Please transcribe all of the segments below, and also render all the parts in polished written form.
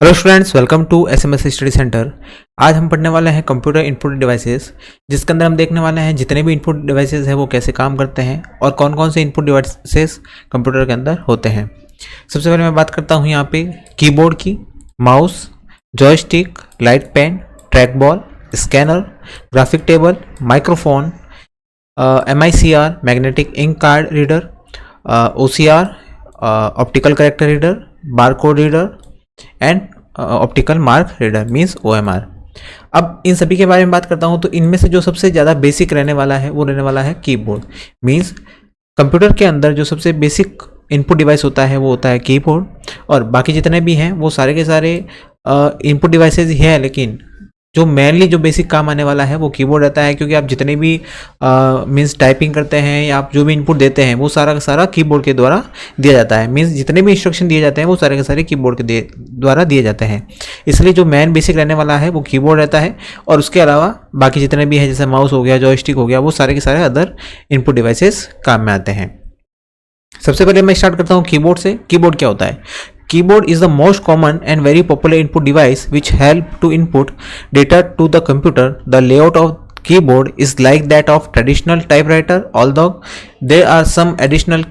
Hello students, welcome to SMS study centre. आज हम पढ़ने वाले हैं कंप्यूटर इनपुट डिवाइसेस, जिसके अंदर हम देखने वाले हैं जितने भी इनपुट डिवाइसेस हैं वो कैसे काम करते हैं और कौन कौन से इनपुट डिवाइसेस कंप्यूटर के अंदर होते हैं। सबसे पहले मैं बात करता हूँ यहाँ पे कीबोर्ड की, mouse, joystick, light pen, track ball, scanner, graphic table, microphone, MICR magnetic ink card reader, OCR optical character reader, barcode reader and optical mark reader means OMR। अब इन सभी के बारे में बात करता हूँ तो इनमें से जो सबसे ज़्यादा बेसिक रहने वाला है वो रहने वाला है कीबोर्ड। मीन्स कंप्यूटर के अंदर जो सबसे बेसिक इनपुट डिवाइस होता है वो होता है कीबोर्ड, और बाकी जितने भी हैं वो सारे के सारे इनपुट डिवाइसेज ही हैं, लेकिन जो मेनली जो बेसिक काम आने वाला है वो कीबोर्ड रहता है, क्योंकि आप जितने भी मीन्स टाइपिंग करते हैं या आप जो भी इनपुट देते हैं वो सारा का सारा कीबोर्ड के द्वारा दिया जाता है। मीन्स जितने भी इंस्ट्रक्शन दिए जाते हैं वो सारे के सारे कीबोर्ड के द्वारा दिए जाते हैं, इसलिए जो मेन बेसिक रहने वाला है वो कीबोर्ड रहता है। और उसके अलावा बाकी जितने भी हैं जैसे माउस हो गया, जॉयस्टिक हो गया, वो सारे के सारे अदर इनपुट डिवाइसेस काम में आते हैं। सबसे पहले मैं स्टार्ट करता हूँ कीबोर्ड से। कीबोर्ड क्या होता है? Keyboard is the most common and very popular input device which help to input data to the computer. The layout of keyboard is like that of traditional typewriter, although there are some additional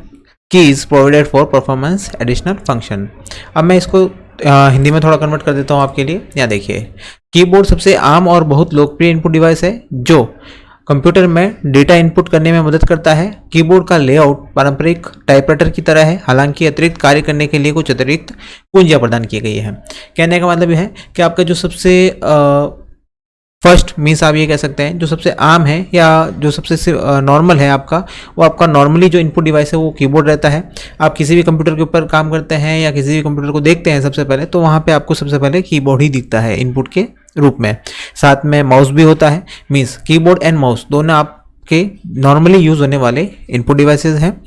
keys provided for performance additional function. अब मैं इसको हिंदी में थोड़ा convert कर देता हूँ आपके लिए। यहाँ देखिए, कीबोर्ड सबसे आम और बहुत लोकप्रिय इनपुट डिवाइस है जो कंप्यूटर में डेटा इनपुट करने में मदद करता है। कीबोर्ड का लेआउट पारंपरिक टाइपराइटर की तरह है, हालांकि अतिरिक्त कार्य करने के लिए कुछ अतिरिक्त कुंजियां प्रदान की गई है। कहने का मतलब यह है कि आपका जो सबसे फर्स्ट मीन्स आप ये कह सकते हैं जो सबसे आम है या जो सबसे नॉर्मल है आपका, वो आपका नॉर्मली जो इनपुट डिवाइस है वो कीबोर्ड रहता है। आप किसी भी कंप्यूटर के ऊपर काम करते हैं या किसी भी कंप्यूटर को देखते हैं सबसे पहले, तो वहाँ पे आपको सबसे पहले कीबोर्ड ही दिखता है इनपुट के रूप में। साथ में माउस भी होता है। मीन्स कीबोर्ड एंड माउस दोनों आपके नॉर्मली यूज होने वाले इनपुट डिवाइसेस हैं।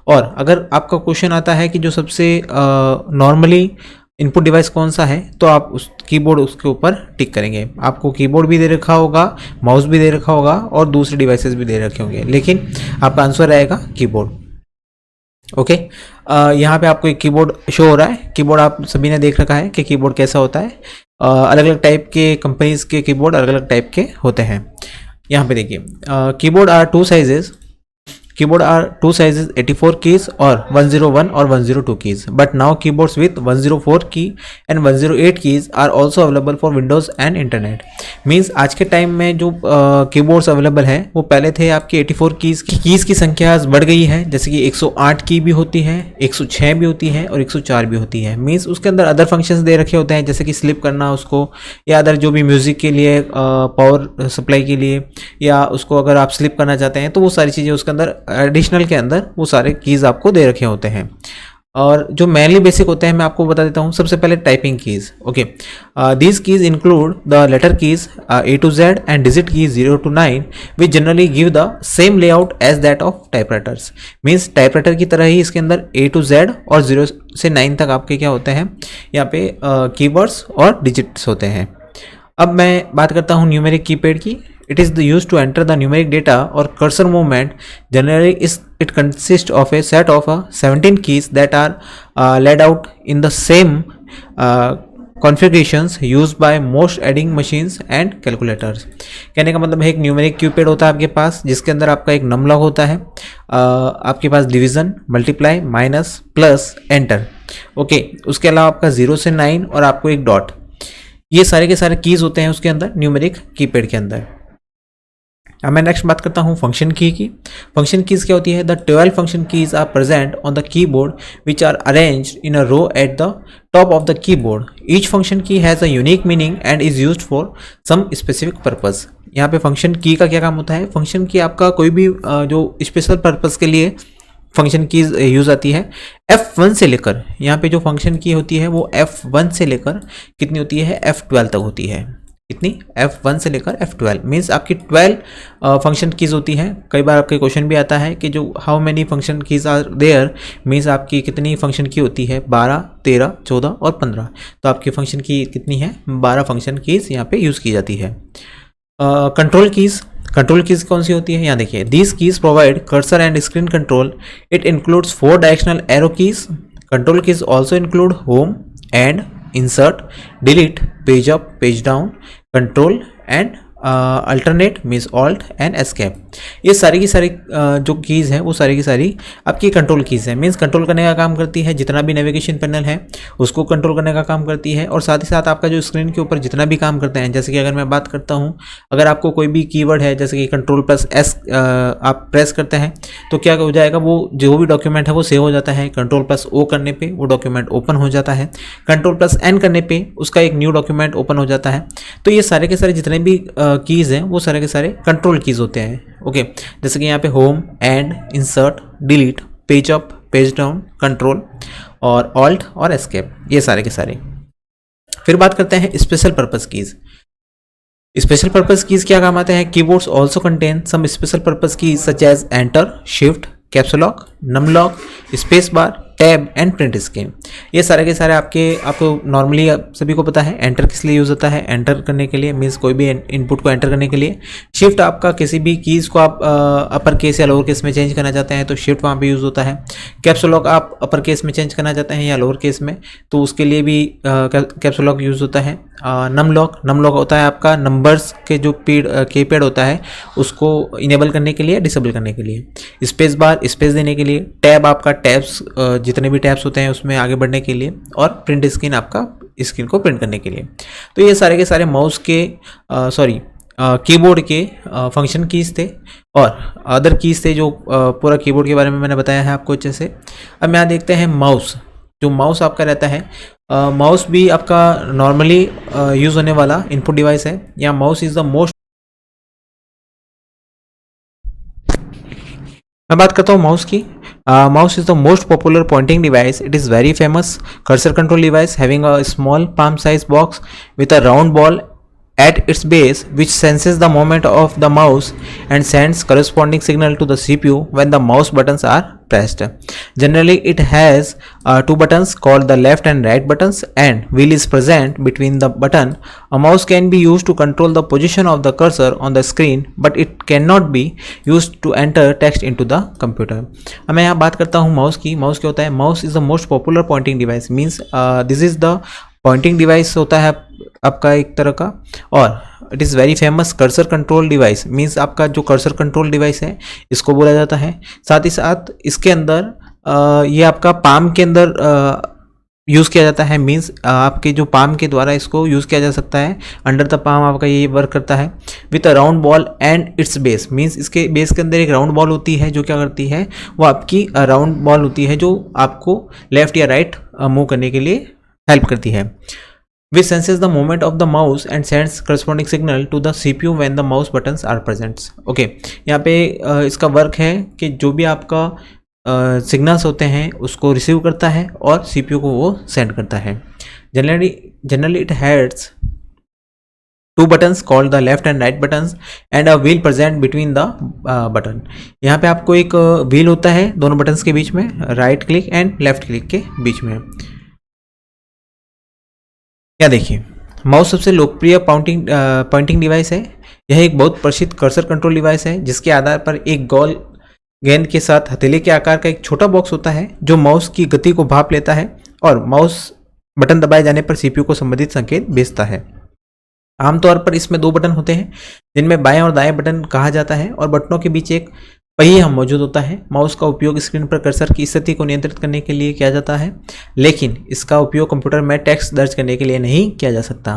और अगर आपका क्वेश्चन आता है कि जो सबसे नॉर्मली इनपुट डिवाइस कौन सा है, तो आप उस कीबोर्ड उसके ऊपर टिक करेंगे। आपको कीबोर्ड भी दे रखा होगा, माउस भी दे रखा होगा और दूसरे डिवाइसेस भी दे रखे होंगे, लेकिन आपका आंसर रहेगा कीबोर्ड। ओके, यहाँ पे आपको एक कीबोर्ड शो हो रहा है। कीबोर्ड आप सभी ने देख रखा है कि कीबोर्ड कैसा होता है। अलग अलग टाइप के कंपनीज के कीबोर्ड अलग अलग टाइप के होते हैं। यहाँ पे देखिए, keyboard are two sizes. Keyboard are two sizes, 84 keys और 101 और 102 keys. But now keyboards with 104 key and 108 keys are also available for Windows and Internet. Means आज के टाइम में जो कीबोर्ड्स अवेलेबल है वो पहले थे आपके 84 कीज़ की संख्या बढ़ गई है, जैसे कि 108 की भी होती है, 106 भी होती है और 104 भी होती है। मीन्स उसके अंदर अदर फंक्शंस दे रखे होते हैं, जैसे कि स्लिप करना उसको, या अदर जो भी म्यूज़िक के लिए पावर सप्लाई के लिए, या उसको अगर आप स्लिप करना चाहते हैं तो वो सारी चीज़ें उसके अंदर एडिशनल के अंदर वो सारे कीज़ आपको दे रखे होते हैं। और जो मेनली बेसिक होते हैं मैं आपको बता देता हूँ। सबसे पहले typing keys. Okay, these keys include the letter keys A to Z and digit keys 0 to 9 which generally give the same layout as that of typewriters. Means typewriter की तरह ही इसके अंदर A to Z और 0 से 9 तक आपके क्या होते हैं, यहाँ पे कीवर्ड्स और डिजिट्स होते हैं। अब मैं बात करता हूँ न्यूमेरिक कीपैड की। It is used to enter the numeric data or cursor movement. Generally, it consists of a set of 17 keys that are laid out in the same configurations used by most adding machines and calculators. कहने का मतलब है एक numeric keypad होता है आपके पास, जिसके अंदर आपका एक नंबर होता है, आपके पास division, multiply, minus, plus, enter. Okay, उसके अलावा आपका 0 से 9 और आपको एक डॉट, ये सारे के सारे कीज होते हैं उसके अंदर न्यूमेरिक कीपैड के अंदर। अब मैं नेक्स्ट बात करता हूँ फंक्शन की। फंक्शन कीज क्या होती है? The 12 function keys are present on the keyboard which are arranged in a row at the top of the keyboard. Each function key has a unique meaning and is used for some specific purpose. यहाँ पे function की का क्या काम होता है? Function की आपका कोई भी जो स्पेशल पर्पस के लिए फंक्शन कीज यूज आती है। F1 से लेकर, यहाँ पे जो फंक्शन की होती है वो F1 से लेकर कितनी होती है? F12 तक होती है। कितनी? F1 से लेकर F12। मीन्स आपकी 12 फंक्शन कीज होती हैं। कई बार आपके क्वेश्चन भी आता है कि जो how many function keys are there, means आपकी कितनी फंक्शन की होती है? 12, 13, 14 और 15। तो आपकी फंक्शन की कितनी है? 12 फंक्शन कीज यहाँ पे यूज़ की जाती है। Control keys. कंट्रोल कीज कौन सी होती है? यहाँ देखिए, these keys provide cursor and screen control. It includes 4 directional arrow keys. Control keys also include home end insert, delete, page up, page down, control and alternate means alt and escape. ये सारी की सारी जो keys हैं वो सारी की सारी आपकी कंट्रोल कीज़ हैं, मीन्स कंट्रोल करने का काम करती है। जितना भी नेविगेशन पैनल है उसको कंट्रोल करने का काम करती है, और साथ ही साथ आपका जो स्क्रीन के ऊपर जितना भी काम करते हैं, जैसे कि अगर मैं बात करता हूँ, अगर आपको कोई भी कीवर्ड है जैसे कि कंट्रोल प्लस एस आप प्रेस करते हैं तो क्या हो जाएगा, वो जो भी डॉक्यूमेंट है वो सेव हो जाता है। कंट्रोल प्लस ओ करने पे वो डॉक्यूमेंट ओपन हो जाता है, कंट्रोल प्लस एन करने पे उसका एक न्यू डॉक्यूमेंट ओपन हो जाता है। तो ये सारे के सारे जितने भी कीज़ हैं वो सारे के सारे कंट्रोल कीज़ होते हैं। ओके, जैसे कि यहाँ पे home, end, insert, delete, page up, page down, control और ऑल्ट और एस्केप, ये सारे के सारे। फिर बात करते हैं special purpose keys. Special purpose keys क्या काम आते हैं? Keyboards also contain some special purpose keys such as enter, shift, caps lock, num lock, space bar, tab and print screen. ये सारे के सारे आपको नॉर्मली सभी को पता है एंटर किस लिए यूज़ होता है, एंटर करने के लिए, मीन्स कोई भी इनपुट को एंटर करने के लिए। शिफ्ट आपका किसी भी कीज़ को आप अपर केस या लोअर केस में चेंज करना चाहते हैं तो शिफ्ट वहाँ पे यूज़ होता है। कैप्स लॉक आप अपर केस में चेंज करना चाहते हैं या लोअर केस में तो उसके लिए भी कैप्स लॉक यूज़ होता है। नम लॉक होता है आपका नंबर्स के जो कीपैड होता है उसको इनेबल करने के लिए, डिसेबल करने के लिए। स्पेस बार स्पेस देने के लिए। टैब आपका टैब्स जितने भी टैब्स होते हैं उसमें आगे बढ़ने के लिए, और प्रिंट स्क्रीन आपका स्क्रीन को प्रिंट करने के लिए। तो ये सारे के सारे माउस के कीबोर्ड के फंक्शन कीज़ थे और अदर कीज़ थे जो पूरा कीबोर्ड के बारे में मैंने बताया है आपको अच्छे से। अब यहाँ देखते हैं माउस। जो माउस आपका रहता है, माउस भी आपका नॉर्मली यूज़ होने वाला इनपुट डिवाइस है। या माउस इज़ द मोस्ट, मैं बात करता हूँ माउस की। Mouse is the most popular pointing device. It is very famous cursor control device having a small palm size box with a round ball at its base which senses the movement of the mouse and sends corresponding signal to the CPU when the mouse buttons are pressed. Generally it has two buttons called the left and right buttons, and wheel is present between the button. A mouse can be used to control the position of the cursor on the screen, but it cannot be used to enter text into the computer. अब मैं यहाँ बात करता हूँ mouse की. Mouse क्या होता है? Mouse is the most popular pointing device, means this is the pointing device होता है आपका एक तरह का, और it is very famous cursor control device, means आपका जो कर्सर कंट्रोल डिवाइस है इसको बोला जाता है. साथ ही साथ इसके अंदर ये आपका पाम के अंदर यूज़ किया जाता है, मीन्स आपके जो पाम के द्वारा इसको यूज़ किया जा सकता है. अंडर द पाम आपका ये वर्क करता है. With a round ball and it's base, means इसके बेस के अंदर एक राउंड बॉल होती है जो क्या करती है, वो आपकी राउंड बॉल होती है जो आपको लेफ्ट या राइट मूव करने के लिए हेल्प करती है. Which senses the movement of the mouse and sends corresponding signal to the CPU when the mouse buttons are present. Okay, यहाँ पे इसका वर्क है कि जो भी आपका सिग्नल्स होते हैं उसको रिसीव करता है और CPU को वो सेंड करता है. Generally it has two buttons called the left and right buttons and a wheel present between the button. यहाँ पे आपको एक व्हील होता है दोनों बटन्स के बीच में, right click and left click के बीच में. क्या देखिए, माउस सबसे लोकप्रिय पॉइंटिंग डिवाइस है. यह एक बहुत प्रसिद्ध कर्सर कंट्रोल डिवाइस है जिसके आधार पर एक गोल गेंद के साथ हथेली के आकार का एक छोटा बॉक्स होता है जो माउस की गति को भाप लेता है और माउस बटन दबाए जाने पर CPU को संबंधित संकेत भेजता है. आमतौर पर इसमें दो बटन होते हैं जिनमें बाएं और दाएं बटन कहा जाता है और बटनों के बीच एक पहिया मौजूद होता है. माउस का उपयोग स्क्रीन पर कर्सर की स्थिति को नियंत्रित करने के लिए किया जाता है, लेकिन इसका उपयोग कंप्यूटर में टेक्स्ट दर्ज करने के लिए नहीं किया जा सकता.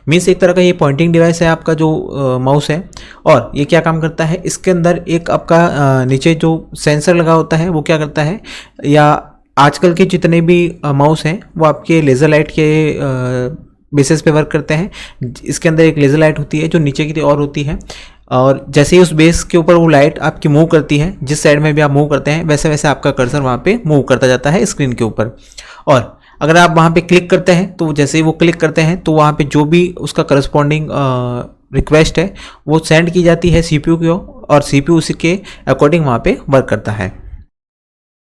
मीन्स एक तरह का ये पॉइंटिंग डिवाइस है आपका जो माउस है, और ये क्या काम करता है, इसके अंदर एक आपका नीचे जो सेंसर लगा होता है वो क्या करता है, या आजकल के जितने भी माउस हैं वो आपके लेज़र लाइट के बेसिस पे वर्क करते हैं. इसके अंदर एक लेज़र लाइट होती है जो नीचे की ओर होती है, और जैसे ही उस बेस के ऊपर वो लाइट आपकी मूव करती है, जिस साइड में भी आप मूव करते हैं वैसे वैसे आपका कर्सर वहाँ पे मूव करता जाता है स्क्रीन के ऊपर. और अगर आप वहाँ पे क्लिक करते हैं तो जैसे ही वो क्लिक करते हैं तो वहाँ पे जो भी उसका करस्पॉन्डिंग रिक्वेस्ट है वो सेंड की जाती है CPU को, और CPU उसी के अकॉर्डिंग वहाँ पे वर्क करता है.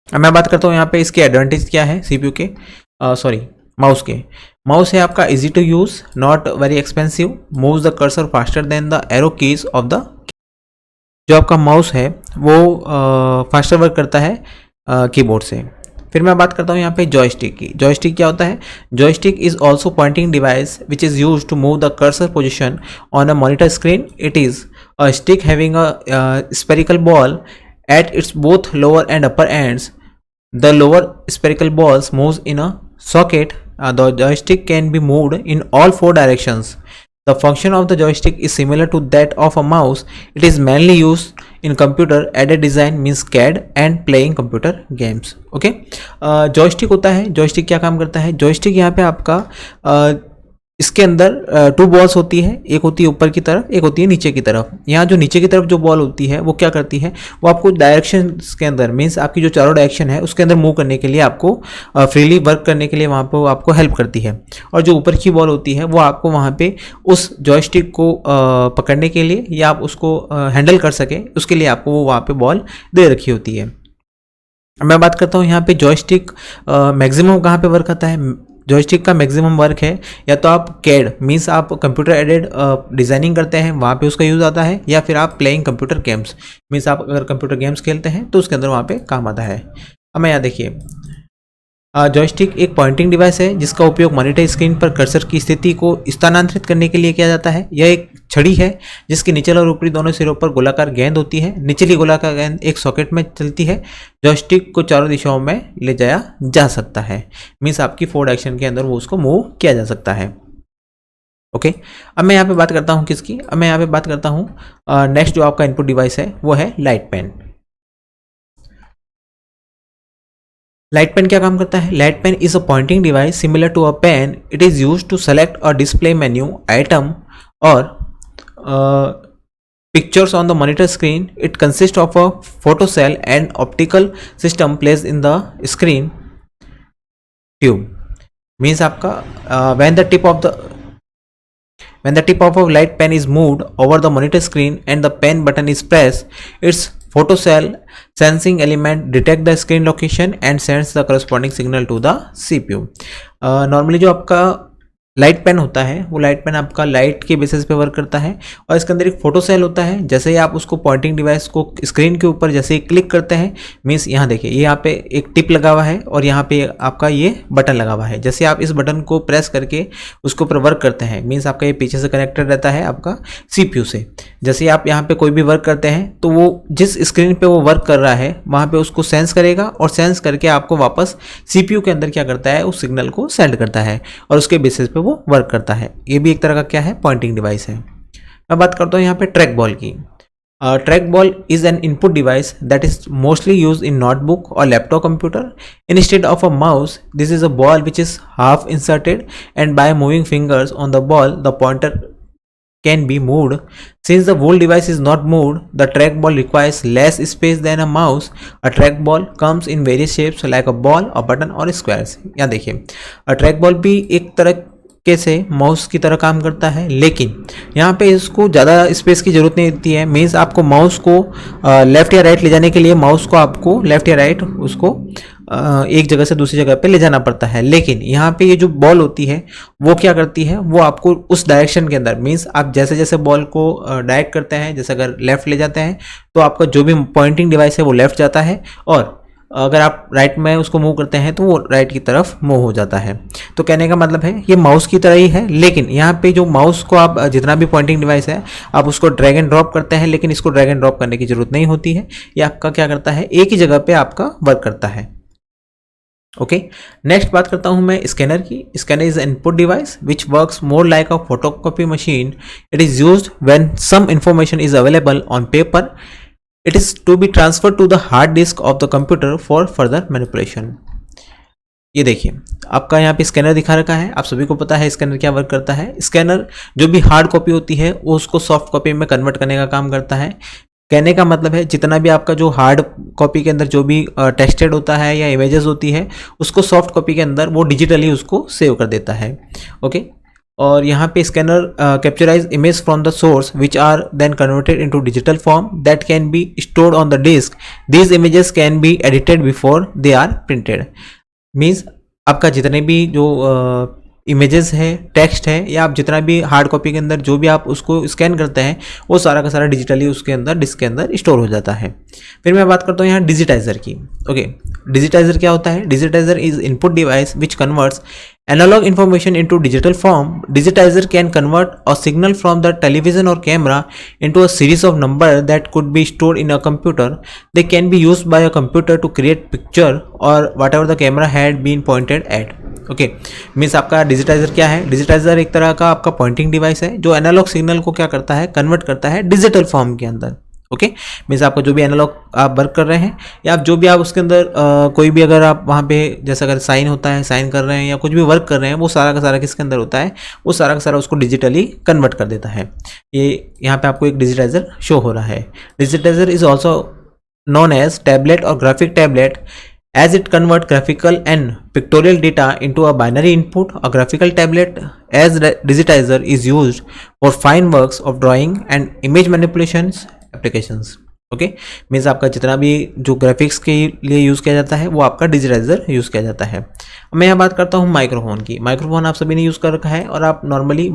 अब मैं बात करता हूँ यहाँ पे इसके एडवांटेज क्या है CPU के, माउस के. माउस है आपका easy to use, not very expensive, moves the cursor faster than the arrow keys of the. जो आपका माउस है वो फास्टर वर्क करता है कीबोर्ड से. फिर मैं बात करता हूँ यहाँ पे जॉयस्टिक की। जॉयस्टिक क्या होता है? Joystick is also pointing device which is use to move the cursor position on a monitor screen. It is a stick having a spherical ball at its both lower and upper ends. The lower spherical balls moves in a socket. The joystick can be moved in all 4 directions. The function of the joystick is similar to that of a mouse. It is mainly used in computer aided design means CAD and playing computer games. Okay, joystick होता है, joystick क्या काम करता है? joystick यहाँ पे आपका इसके अंदर 2 बॉल्स होती है, एक होती है ऊपर की तरफ, एक होती है नीचे की तरफ। यहाँ जो नीचे की तरफ जो बॉल होती है वो क्या करती है, वो आपको डायरेक्शन के अंदर मीन्स आपकी जो चारों डायरेक्शन है उसके अंदर मूव करने के लिए, आपको फ्रीली वर्क करने के लिए वहाँ पर आपको हेल्प करती है। और जो ऊपर की बॉल होती है वो आपको वहाँ पे उस जॉयस्टिक को पकड़ने के लिए या आप उसको हैंडल कर सके उसके लिए आपको वो वहाँ पे बॉल दे रखी होती है। मैं बात करता हूँ यहाँ पे जॉयस्टिक मैक्सिमम कहाँ पे वर्क करता है। जॉयस्टिक का मैक्सिमम वर्क है या तो आप कैड मीन्स आप कंप्यूटर एडेड डिज़ाइनिंग करते हैं वहाँ पे उसका यूज़ आता है, या फिर आप प्लेइंग कंप्यूटर गेम्स मीन्स आप अगर कंप्यूटर गेम्स खेलते हैं तो उसके अंदर वहाँ पे काम आता है। अब मैं यहाँ देखिए, जॉयस्टिक एक पॉइंटिंग डिवाइस है जिसका उपयोग मॉनिटर स्क्रीन पर कर्सर की स्थिति को स्थानांतरित करने के लिए किया जाता है। यह एक छड़ी है जिसके निचले और ऊपरी दोनों सिरों पर गोलाकार गेंद होती है। निचली गोलाकार गेंद एक सॉकेट में चलती है। जॉयस्टिक को चारों दिशाओं में ले जाया जा सकता है, मीन्स आपकी 4 डायरेक्शन के अंदर वो उसको मूव किया जा सकता है। ओके, अब मैं यहाँ पे बात करता हूँ किसकी, अब मैं यहाँ पे बात करता हूँ नेक्स्ट जो आपका इनपुट डिवाइस है वो है लाइट पेन। लाइट पेन क्या काम करता है? Light pen is a pointing device similar to a pen. It is used to select और डिस्प्ले मेन्यू आइटम और pictures on the monitor screen. It consists of a photocell and optical system placed in the screen tube. Means आपका when the tip of a light pen is moved over the monitor screen and the pen button is pressed, its photocell sensing element detect the screen location and sends the corresponding signal to the CPU. Normally जो आपका light pen होता है वो light pen आपका light के basis पे work करता है और इसके अंदर एक फोटो सेल होता है। जैसे ही आप उसको पॉइंटिंग डिवाइस को स्क्रीन के ऊपर जैसे ही क्लिक करते हैं, मीन्स यहाँ देखिए ये यहाँ पे एक टिप लगा हुआ है और यहाँ पे आपका ये बटन लगा हुआ है। जैसे आप इस बटन को प्रेस करके उसके ऊपर वर्क करते हैं, मीन्स आपका ये पीछे से कनेक्टेड रहता है आपका CPU से। जैसे ही आप यहाँ पे कोई भी वर्क करते हैं तो वो जिस स्क्रीन पे वो वर्क कर रहा है वहाँ पे उसको सेंस करेगा और सेंस करके आपको वापस CPU के अंदर क्या करता है, उस सिग्नल को सेंड करता है और उसके बेसिस पे वो वर्क करता है। ये भी एक तरह का क्या है, पॉइंटिंग डिवाइस है। मैं बात करता हूँ यहाँ पे ट्रैक बॉल की। Track ball is an input device that is mostly use in notebook और laptop computer instead of a mouse. This is a ball which is half inserted and by moving fingers on the ball the pointer can be moved. Since the whole device is not moved, the trackball requires less space than a mouse. A trackball comes in various shapes like a ball, a button और squares. यहाँ देखिए trackball भी एक तरह से mouse की तरह काम करता है, लेकिन यहाँ पे इसको ज़्यादा स्पेस की ज़रूरत नहीं होती है। मीन्स आपको माउस को लेफ़्ट या राइट ले जाने के लिए माउस को आपको लेफ़्ट या राइट उसको एक जगह से दूसरी जगह पे ले जाना पड़ता है। लेकिन यहाँ पे ये जो बॉल होती है वो क्या करती है, वो आपको उस डायरेक्शन के अंदर, मीन्स आप जैसे जैसे बॉल को डायरेक्ट करते हैं, जैसे अगर लेफ़्ट ले जाते हैं तो आपका जो भी पॉइंटिंग डिवाइस है वो लेफ़्ट जाता है और अगर आप राइट में उसको मूव करते हैं तो वो राइट की तरफ मूव हो जाता है। तो कहने का मतलब है ये माउस की तरह ही है, लेकिन यहाँ पे जो माउस को आप जितना भी पॉइंटिंग डिवाइस है आप उसको ड्रैग एंड ड्रॉप करते हैं, लेकिन इसको ड्रैग एंड ड्रॉप करने की जरूरत नहीं होती है। ये आपका क्या करता है, एक ही जगह पे आपका वर्क करता है। ओके, नेक्स्ट बात करता हूँ मैं स्कैनर की। Scanner is input device which works more like a photocopy machine. It is used when some information is available on paper. It is to be transferred to the hard disk of the computer for further manipulation. ये देखिए आपका यहाँ पे scanner दिखा रखा है, आप सभी को पता है स्कैनर क्या वर्क करता है। स्कैनर जो भी हार्ड कॉपी होती है वो उसको सॉफ्ट कॉपी में कन्वर्ट करने का काम करता है। कहने का मतलब है जितना भी आपका जो हार्ड कॉपी के अंदर जो भी टेक्स्टेड होता है या इमेजेस होती है उसको सॉफ्ट कॉपी के अंदर वो डिजिटली उसको सेव कर देता है। ओके, और यहाँ पे scanner capturize image from the source which are then converted into digital form that can be stored on the disk. These images can be edited before they are printed. Means आपका जितने भी जो images है, text है, या आप जितना भी हार्ड कॉपी के अंदर जो भी आप उसको स्कैन करते हैं वो सारा का सारा डिजिटली उसके अंदर डिस्क के अंदर स्टोर हो जाता है। फिर मैं बात करता हूँ यहाँ डिजिटाइजर की। ओके, डिजिटाइजर क्या होता है? Digitiser is input device which converts analog information into digital form. Digitizer can convert a signal from the television or camera into a series of numbers that could be stored in a computer. They can be used by a computer to create picture or whatever the camera had been pointed at. Okay, means आपका digitiser क्या है? Digitiser एक तरह का आपका pointing device है जो analogue signal को क्या करता है? कन्वर्ट करता है डिजिटल फॉर्म के अंदर। ओके, मीन्स आपका जो भी एनालॉग आप वर्क कर रहे हैं या आप जो भी आप उसके अंदर कोई भी अगर आप वहाँ पे जैसा अगर साइन होता है, साइन कर रहे हैं या कुछ भी वर्क कर रहे हैं, वो सारा का सारा किसके अंदर होता है? वो सारा का सारा उसको डिजिटली कन्वर्ट कर देता है। ये यहाँ पे आपको एक डिजिटाइजर शो हो रहा है। Digitiser is also known as tablet और graphic tablet as it convert graphical and pictorial data into a binary input. A graphical tablet as digitizer is used for fine works of drawing and image manipulations applications. Okay, means आपका जितना भी जो graphics के लिए use किया जाता है वो आपका डिजिटाइजर यूज़ किया जाता है। मैं यहाँ बात करता हूँ माइक्रोफोन की। माइक्रोफोन आप सभी ने यूज़ कर रखा है और आप नॉर्मली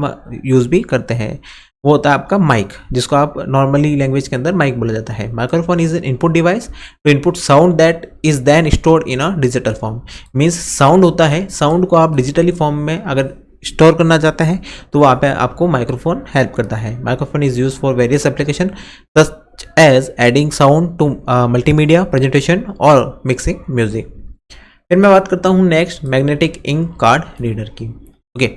यूज़ भी करते हैं। वो होता है आपका माइक, जिसको आप नॉर्मली लैंग्वेज के अंदर माइक बोला जाता है। Microphone is an input device to input sound that is then stored in a digital form. Means sound होता है, साउंड को आप डिजिटली फॉर्म में अगर स्टोर करना चाहते हैं तो वहाँ पे आपको माइक्रोफोन हेल्प करता है। Microphone is use for various application such as adding sound to multimedia presentation और मिक्सिंग म्यूजिक। फिर मैं बात करता हूँ next magnetic ink card reader की। ओके,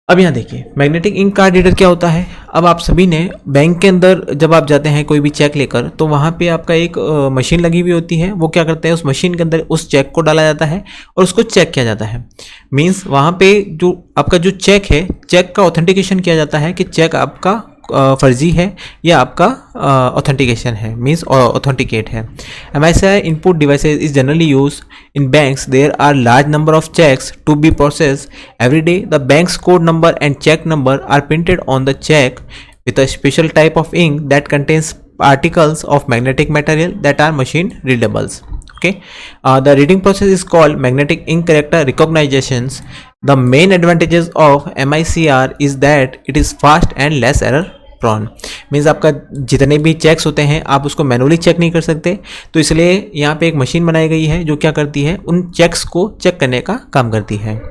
अब यहाँ देखिए मैग्नेटिक इंक कार्ड रीडर क्या होता है। अब आप सभी ने बैंक के अंदर जब आप जाते हैं कोई भी चेक लेकर, तो वहाँ पे आपका एक मशीन लगी हुई होती है। वो क्या करते हैं, उस मशीन के अंदर उस चेक को डाला जाता है और उसको चेक किया जाता है। मीन्स वहाँ पे जो आपका जो चेक है, चेक का ऑथेंटिकेशन किया जाता है कि चेक आपका फर्जी है या आपका ऑथेंटिकेशन है, मीन्स ऑथेंटिकेट है। MSI input devices is generally use in banks. There are large number of cheques to be process every day. The banks code number and cheque number are printed on the cheque with a special type of ink that contains particles of magnetic material that are machine readables. Okay, the reading process is called magnetic ink character recognitions. The main advantages of MICR is that it is fast and less error prone. Means आपका जितने भी checks होते हैं आप उसको manually check नहीं कर सकते, तो इसलिए यहाँ पे एक मशीन बनाई गई है जो क्या करती है, उन चेक्स को चेक करने का काम करती है।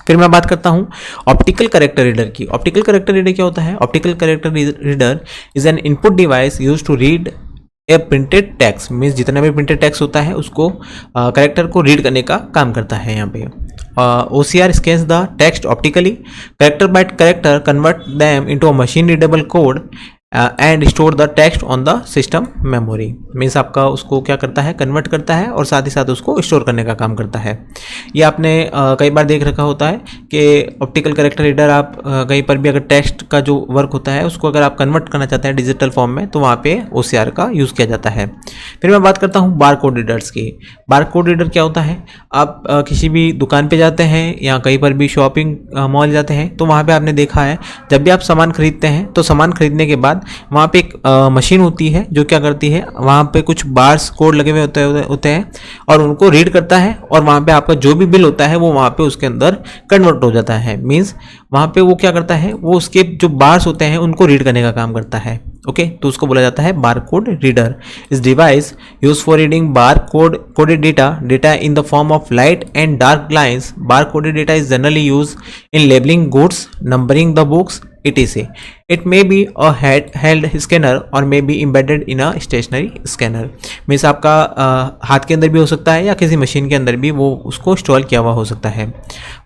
फिर मैं बात करता हूँ ऑप्टिकल करेक्टर रीडर की। ऑप्टिकल करेक्टर रीडर क्या होता है? Optical character reader is an input device use to read a printed text. Means जितना भी प्रिंटेड टेक्स्ट होता है उसको करेक्टर को रीड करने का काम करता है। यहाँ पे OCR scans the text optically. Character by character convert them into a machine readable code and store the text on the system memory. Means आपका उसको क्या करता है, कन्वर्ट करता है और साथ ही साथ उसको स्टोर करने का काम करता है। ये आपने कई बार देख रखा होता है कि ऑप्टिकल करेक्टर रीडर आप कहीं पर भी अगर टेक्स्ट का जो वर्क होता है उसको अगर आप कन्वर्ट करना चाहते हैं डिजिटल फॉर्म में तो वहाँ पे OCR का यूज़ किया जाता है। फिर मैं बात करता हूँ बार कोड रीडर्स की। बार कोड रीडर क्या होता है? आप किसी भी दुकान पर जाते हैं या कहीं पर भी शॉपिंग मॉल जाते हैं तो वहाँ पर आपने देखा है जब भी आप सामान खरीदते हैं तो सामान खरीदने के बाद वहाँ पे एक मशीन होती है जो क्या करती है, वहाँ पे कुछ बार्स कोड लगे हुए होते हैं और उनको रीड करता है और वहाँ पे आपका जो भी बिल होता है वो वहाँ पे उसके अंदर कन्वर्ट हो जाता है। मीन्स वहाँ पे वो क्या करता है, वो उसके जो बार्स होते हैं उनको रीड करने का काम करता है। ओके, तो उसको बोला जाता है बार कोड रीडर। इस device use for reading bar coded data in the form of light and dark lines. Bar coded data is generally use in labelling goods, numbering the books etc. It may be a held scanner or may be embedded in a stationary scanner. Means आपका हाथ के अंदर भी हो सकता है या किसी मशीन के अंदर भी वो उसको इंस्टॉल किया हुआ हो सकता है।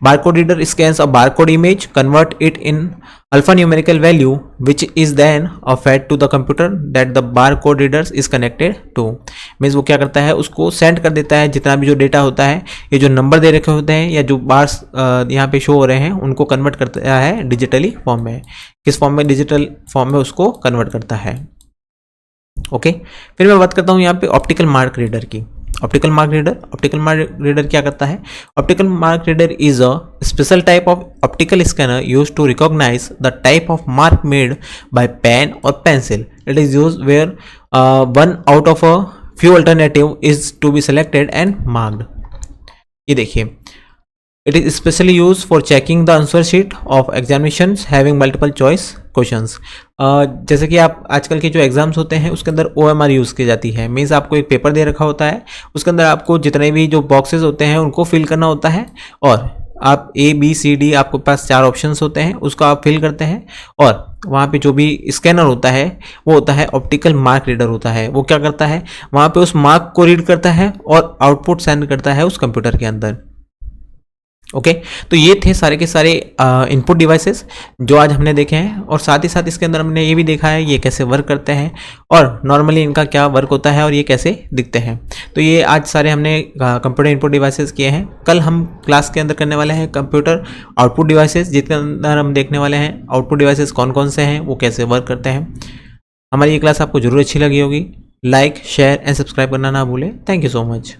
Barcode reader scans a barcode image, convert it in alphanumerical value which is then fed to the computer that the barcode readers is connected to. Means वो क्या करता है, उसको सेंड कर देता है जितना भी जो डेटा होता है, ये जो नंबर दे रखे होते हैं या जो बार्स यहाँ पे शो हो रहे हैं उनको कन्वर्ट करता है डिजिटली फॉर्म में। किस फॉर्म में? डिजिटल फॉर्म में उसको कन्वर्ट करता है। ओके, फिर मैं बात करता हूँ यहाँ पे ऑप्टिकल मार्क रीडर की। ऑप्टिकल मार्क रीडर क्या करता है? Optical mark reader is a special type of optical scanner use to recognise the type of mark made by pen और pencil. It is use where one out of a few alternative is to be selected and marked. ये देखिए it is specially use for checking the answer sheet of examinations having multiple choice questions. जैसे कि आप आजकल के जो exams होते हैं उसके अंदर OMR यूज़ की जाती है। मीन्स आपको एक पेपर दे रखा होता है, उसके अंदर आपको जितने भी जो बॉक्सेस होते हैं उनको फिल करना होता है, और आप A B C D आपके पास 4 ऑप्शंस होते हैं, उसको आप फिल करते हैं, और वहाँ पे जो भी स्कैनर होता है वो होता है ऑप्टिकल मार्क रीडर होता है। वो क्या करता है, वहाँ पे उस मार्क को रीड करता है और आउटपुट सेंड करता है उस कंप्यूटर के अंदर। ओके तो ये थे सारे के सारे इनपुट डिवाइसेस जो आज हमने देखे हैं, और साथ ही साथ इसके अंदर हमने ये भी देखा है ये कैसे वर्क करते हैं और नॉर्मली इनका क्या वर्क होता है और ये कैसे दिखते हैं। तो ये आज सारे हमने कंप्यूटर इनपुट डिवाइसेस किए हैं। कल हम क्लास के अंदर करने वाले हैं कंप्यूटर आउटपुट डिवाइसेस, जिसके अंदर हम देखने वाले हैं आउटपुट डिवाइसेस कौन कौन से हैं, वो कैसे वर्क करते हैं। हमारी ये क्लास आपको जरूर अच्छी लगी होगी। लाइक शेयर एंड सब्सक्राइब करना ना भूलें। Thank you so much.